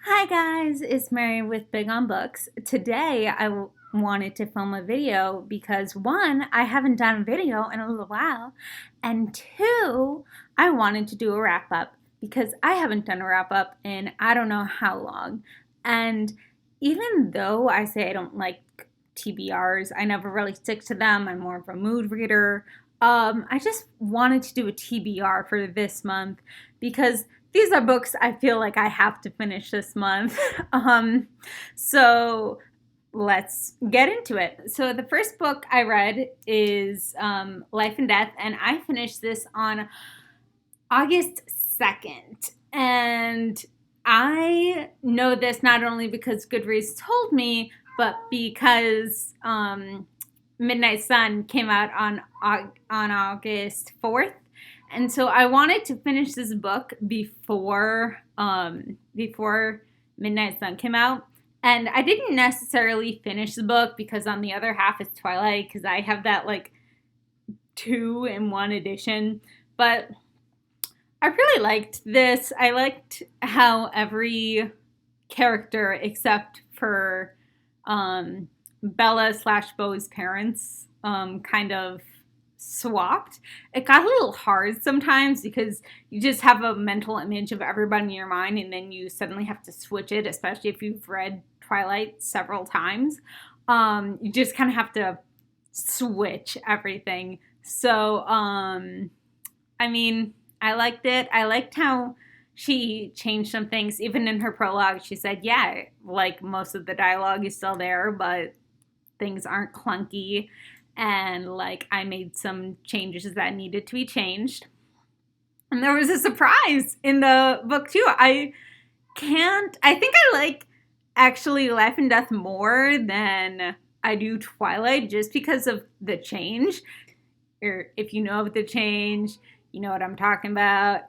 Hi guys, it's Mary with Big on Books. Today wanted to film a video because one, I haven't done a video in a little while, and two, I wanted to do a wrap up because I haven't done a wrap up in I don't know how long. And even though I say I don't like TBRs, I never really stick to them. I'm more of a mood reader. I just wanted to do a TBR for this month because these are books I feel like I have to finish this month. So let's get into it. So the first book I read is Life and Death, and I finished this on August 2nd. And I know this not only because Goodreads told me, but because Midnight Sun came out on August 4th. And so I wanted to finish this book before Midnight Sun came out. And I didn't necessarily finish the book because on the other half is Twilight, because I have that like 2-in-1 edition. But I really liked this. I liked how every character except for Bella / Bo's parents kind of swapped. It got a little hard sometimes because you just have a mental image of everybody in your mind and then you suddenly have to switch it, especially if you've read Twilight several times. You just kind of have to switch everything. So, I mean, I liked it. I liked how she changed some things. Even in her prologue, she said, yeah, like most of the dialogue is still there, but things aren't clunky. And like I made some changes that needed to be changed. And there was a surprise in the book too. I think I like actually Life and Death more than I do Twilight just because of the change. Or if you know of the change, you know what I'm talking about.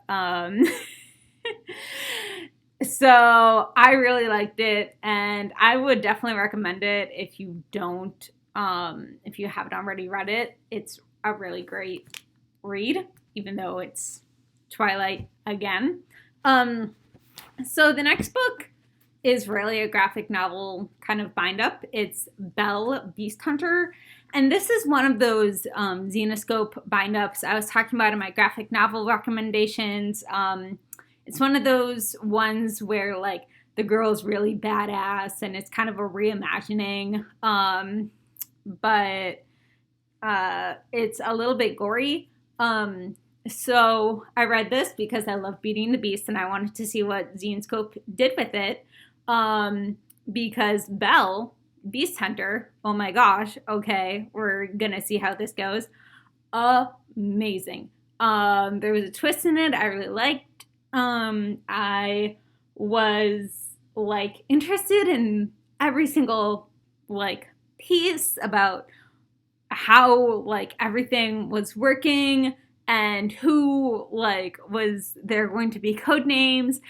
So I really liked it, and I would definitely recommend it if you don't. If you haven't already read it, it's a really great read, even though it's Twilight again. So the next book is really a graphic novel kind of bind up. It's Belle Beast Hunter. And this is one of those Zenoscope bind ups I was talking about in my graphic novel recommendations. It's one of those ones where like the girl's really badass and it's kind of a reimagining. But it's a little bit gory. So I read this because I love Beauty and the Beast and I wanted to see what Zenescope did with it. Because Belle, Beast Hunter, oh my gosh, okay, we're gonna see how this goes. Amazing. There was a twist in it I really liked. I was like interested in every single like piece about how like everything was working and who like was there going to be code names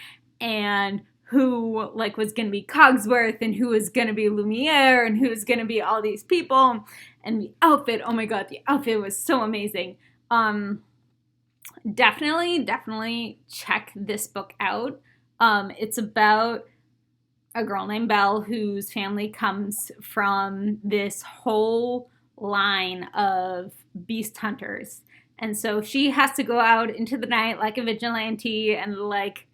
and who like was going to be Cogsworth and who was going to be Lumiere and who was going to be all these people. And the outfit, oh my god, the outfit was so amazing. Definitely check this book out. It's about a girl named Belle whose family comes from this whole line of beast hunters. And so she has to go out into the night like a vigilante and like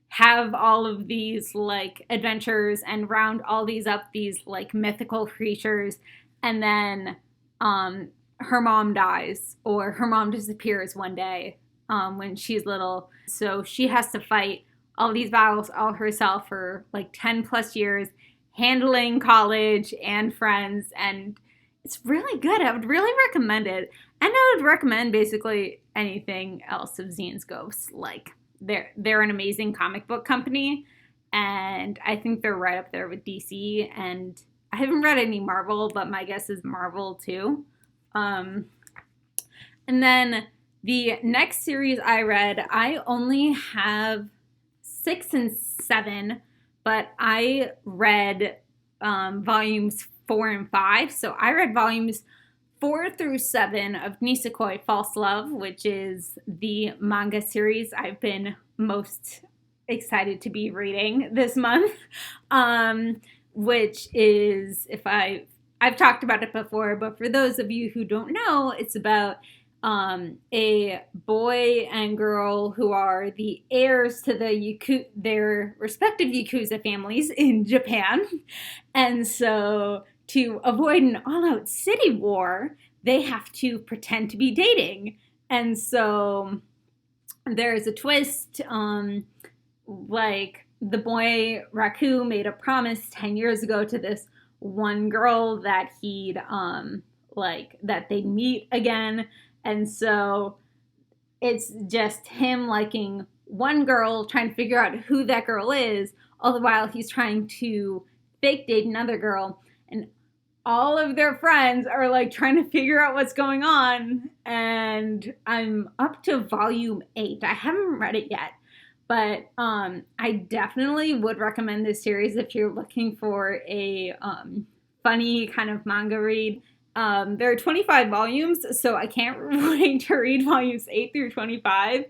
have all of these like adventures and round all these up, these like mythical creatures. And then her mom dies or her mom disappears one day when she's little. So she has to fight all these battles all herself for like 10 plus years, handling college and friends, and it's really good. I would really recommend it. And I would recommend basically anything else of Zenescope's. Like they're an amazing comic book company, and I think they're right up there with DC. And I haven't read any Marvel, but my guess is Marvel too. And then the next series I read, I only have 6 and 7, but I read volumes 4 and 5. So I read volumes 4 through 7 of Nisekoi False Love, which is the manga series I've been most excited to be reading this month, um, which is, I've talked about it before, but for those of you who don't know, it's about a boy and girl who are the heirs to their respective Yakuza families in Japan. And so to avoid an all-out city war, they have to pretend to be dating. And so there's a twist. Like the boy Raku made a promise 10 years ago to this one girl that he'd that they'd meet again. And so it's just him liking one girl, trying to figure out who that girl is, all the while he's trying to fake date another girl. And all of their friends are like trying to figure out what's going on. And I'm up to volume 8. I haven't read it yet. But I definitely would recommend this series if you're looking for a funny kind of manga read. There are 25 volumes, so I can't wait to read volumes 8 through 25.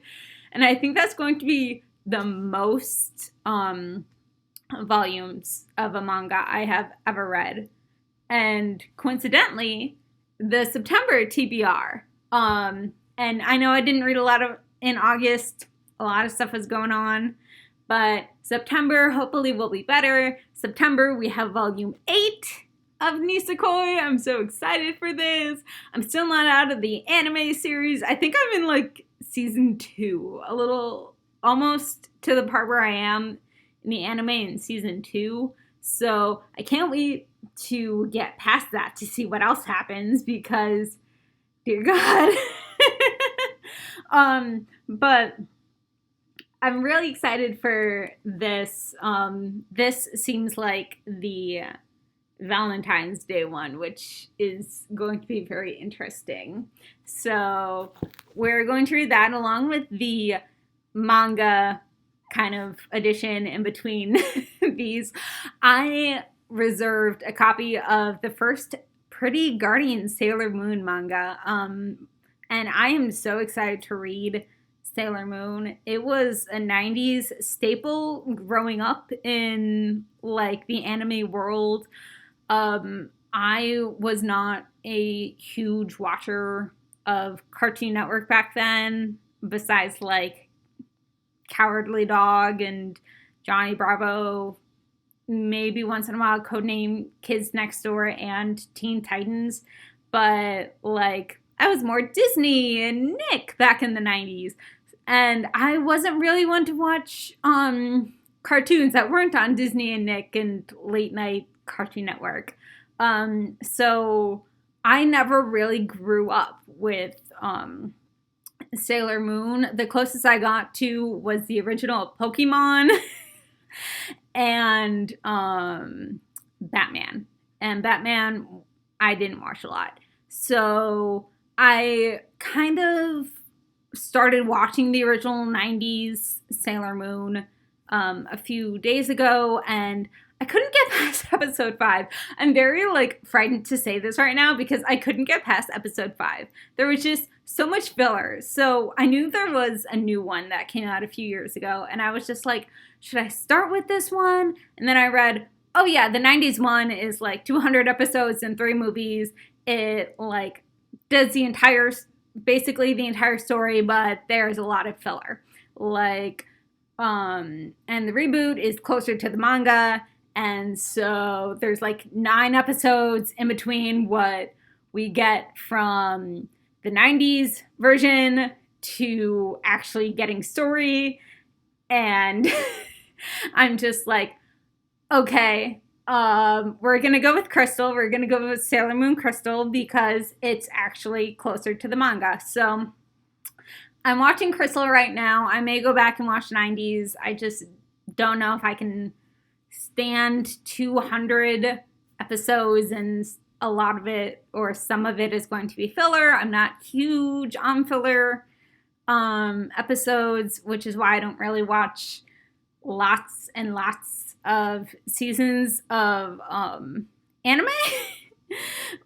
And I think that's going to be the most volumes of a manga I have ever read. And coincidentally, the September TBR. And I know I didn't read a lot of in August. A lot of stuff was going on, but September hopefully will be better. September, we have volume 8 of Nisekoi. I'm so excited for this. I'm still not out of the anime series. I think I'm in like season 2, a little almost to the part where I am in the anime in season 2. So I can't wait to get past that to see what else happens because, dear God. But I'm really excited for this. This seems like the Valentine's Day one, which is going to be very interesting. So we're going to read that along with the manga kind of edition in between these. I reserved a copy of the first Pretty Guardian Sailor Moon manga, and I am so excited to read Sailor Moon. It was a 90s staple growing up in like the anime world. I was not a huge watcher of Cartoon Network back then, besides like Cowardly Dog and Johnny Bravo, maybe once in a while Codename Kids Next Door and Teen Titans. But like I was more Disney and Nick back in the 90s. And I wasn't really one to watch cartoons that weren't on Disney and Nick and late night Cartoon Network. So I never really grew up with Sailor Moon. The closest I got to was the original Pokemon and Batman. And Batman, I didn't watch a lot. So I kind of started watching the original 90s Sailor Moon a few days ago, and I couldn't get past episode 5. I'm very like frightened to say this right now because I couldn't get past episode 5. There was just so much filler. So I knew there was a new one that came out a few years ago, and I was just like, should I start with this one? And then I read, oh yeah, the 90s one is like 200 episodes and 3 movies. It like does basically the entire story, but there's a lot of filler. Like, and the reboot is closer to the manga, and so there's like 9 episodes in between what we get from the 90s version to actually getting story, and I'm just like, okay, we're gonna go with Crystal. We're gonna go with Sailor Moon Crystal because it's actually closer to the manga. So I'm watching Crystal right now. I may go back and watch 90s. I just don't know if I can stand 200 episodes, and a lot of it or some of it is going to be filler. I'm not huge on filler episodes, which is why I don't really watch lots and lots of seasons of anime,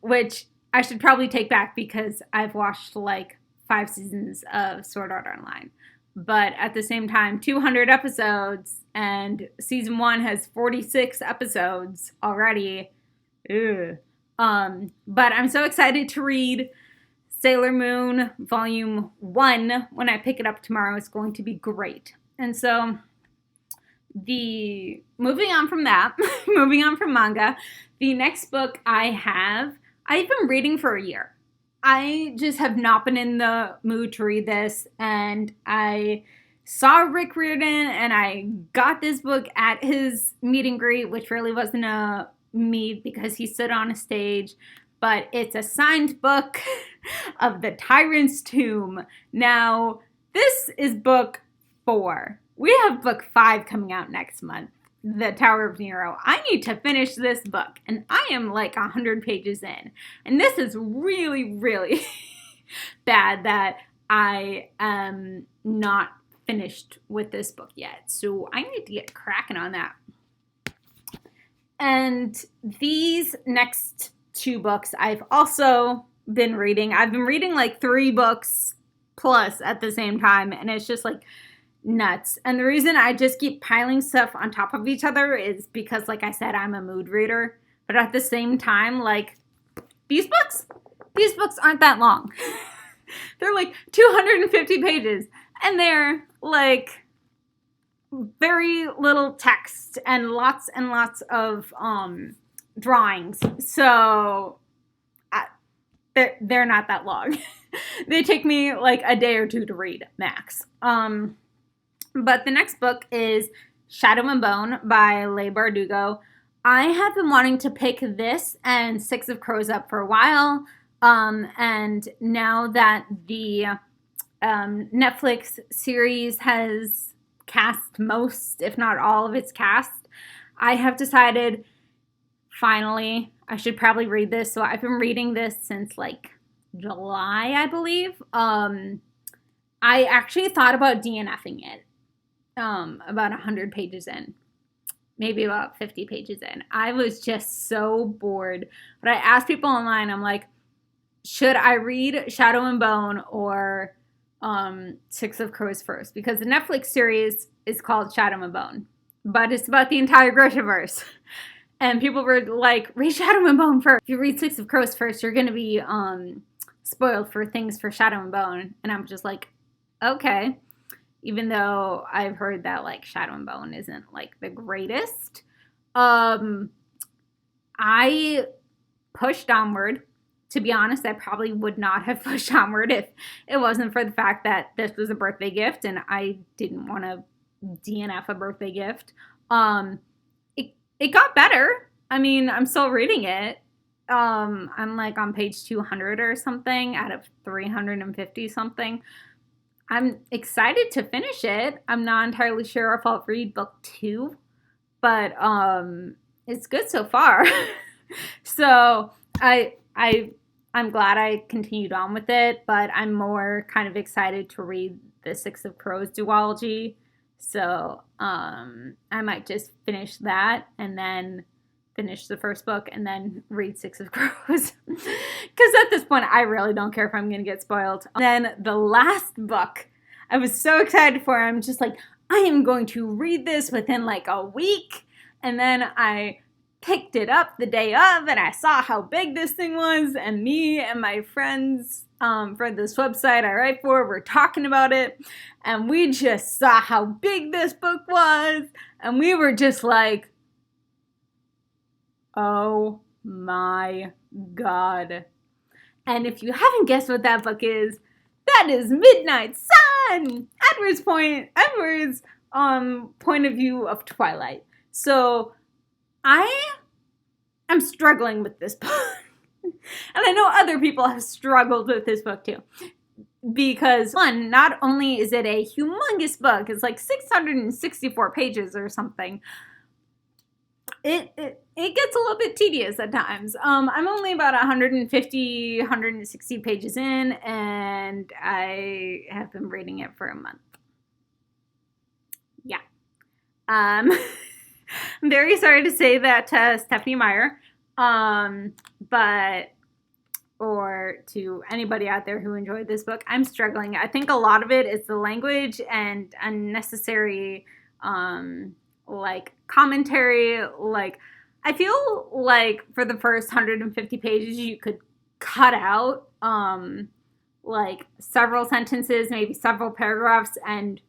which I should probably take back because I've watched like 5 seasons of Sword Art Online. but at the same time, 200 episodes, and season 1 has 46 episodes already. Ugh. But I'm so excited to read Sailor Moon Volume 1 when I pick it up tomorrow. It's going to be great. And so, moving on from that, moving on from manga, the next book I've been reading for a year. I just have not been in the mood to read this, and I saw Rick Riordan, and I got this book at his meet and greet, which really wasn't a meet because he stood on a stage, but it's a signed book of The Tyrant's Tomb. Now, this is book 4. We have book 5 coming out next month, The Tower of Nero. I need to finish this book, and I am like 100 pages in. And this is really, really bad that I am not finished with this book yet. So I need to get cracking on that. And these next 2 books I've also been reading. I've been reading like 3 books plus at the same time, and it's just like nuts. And the reason I just keep piling stuff on top of each other is because, like I said, I'm a mood reader. But at the same time, like, these books aren't that long. They're like 250 pages, and they're like very little text and lots of drawings. So they're not that long. They take me like a day or 2 to read max. But the next book is Shadow and Bone by Leigh Bardugo. I have been wanting to pick this and Six of Crows up for a while. And now that the Netflix series has cast most, if not all of its cast, I have decided, finally, I should probably read this. So I've been reading this since like July, I believe. I actually thought about DNFing it. About 100 pages in, maybe about 50 pages in. I was just so bored. But I asked people online, I'm like, should I read Shadow and Bone or Six of Crows first? Because the Netflix series is called Shadow and Bone, but it's about the entire Grishaverse. And people were like, read Shadow and Bone first. If you read Six of Crows first, you're going to be spoiled for things for Shadow and Bone. And I'm just like, okay. Even though I've heard that, like, Shadow and Bone isn't, like, the greatest. I pushed onward. To be honest, I probably would not have pushed onward if it wasn't for the fact that this was a birthday gift and I didn't want to DNF a birthday gift. It got better. I mean, I'm still reading it. I'm, like, on page 200 or something out of 350 something. I'm excited to finish it. I'm not entirely sure if I'll read book 2, but it's good so far. So I'm glad I continued on with it, but I'm more kind of excited to read the Six of Crows duology. So I might just finish that and then finish the first book and then read Six of Crows. Because at this point, I really don't care if I'm going to get spoiled. Then the last book I was so excited for. I'm just like, I am going to read this within like a week. And then I picked it up the day of and I saw how big this thing was. And me and my friends for this website I write for were talking about it. And we just saw how big this book was. And we were just like, oh my God. And if you haven't guessed what that book is, that is Midnight Sun! Edward's point of view of Twilight. So I am struggling with this book. And I know other people have struggled with this book too. Because, one, not only is it a humongous book, it's like 664 pages or something. It gets a little bit tedious at times. I'm only about 160 pages in, and I have been reading it for a month. Yeah. I'm very sorry to say that to Stephanie Meyer, but or to anybody out there who enjoyed this book. I'm struggling. I think a lot of it is the language and unnecessary like commentary. Like, I feel like for the first 150 pages you could cut out like several sentences, maybe several paragraphs, and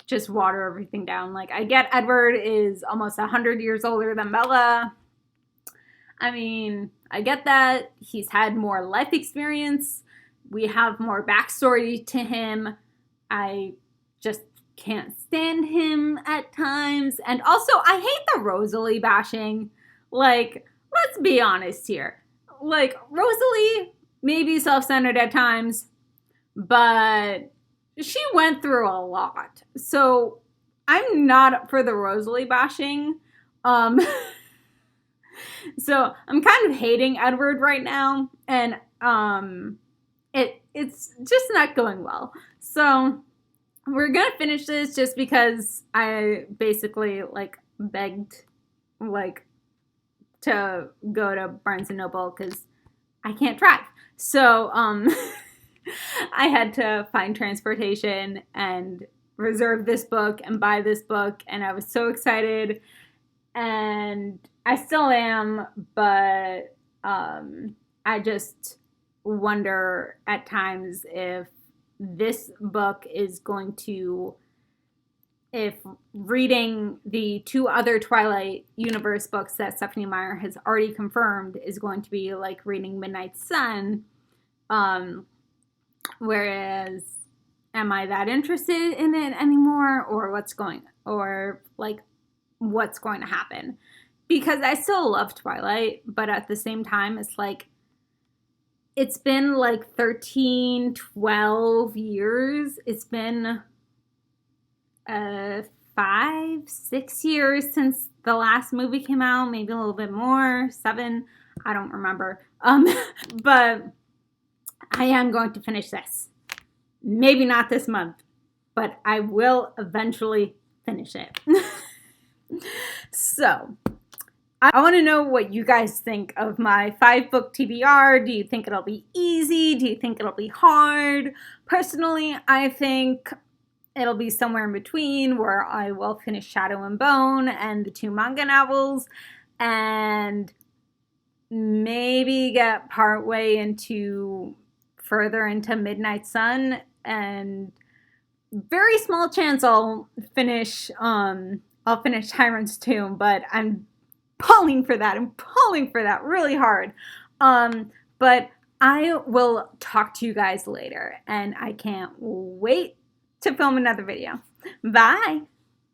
just water everything down. Like, I get Edward is almost 100 years older than Bella. I mean, I get that. He's had more life experience. We have more backstory to him. I just can't stand him at times. And also, I hate the Rosalie bashing. Like, let's be honest here. Like, Rosalie may be self-centered at times, but she went through a lot. So I'm not up for the Rosalie bashing. So I'm kind of hating Edward right now, and it's just not going well. So we're gonna finish this just because I basically like begged like to go to Barnes and Noble because I can't drive. So I had to find transportation and reserve this book and buy this book, and I was so excited, and I still am, but I just wonder at times if this book is going to, if reading the 2 other Twilight Universe books that Stephenie Meyer has already confirmed is going to be like reading Midnight Sun, whereas am I that interested in it anymore, or what's going to happen? Because I still love Twilight, but at the same time, it's like, it's been like 13, 12 years. It's been 5, 6 years since the last movie came out, maybe a little bit more, 7, I don't remember. But I am going to finish this. Maybe not this month, but I will eventually finish it. So, I want to know what you guys think of my 5-book TBR. Do you think it'll be easy? Do you think it'll be hard? Personally, I think it'll be somewhere in between, where I will finish Shadow and Bone and the 2 manga novels, and maybe get partway into further into Midnight Sun, and very small chance I'll finish Tyrant's Tomb, but I'm pulling for that. I'm pulling for that really hard. But I will talk to you guys later, and I can't wait to film another video. Bye!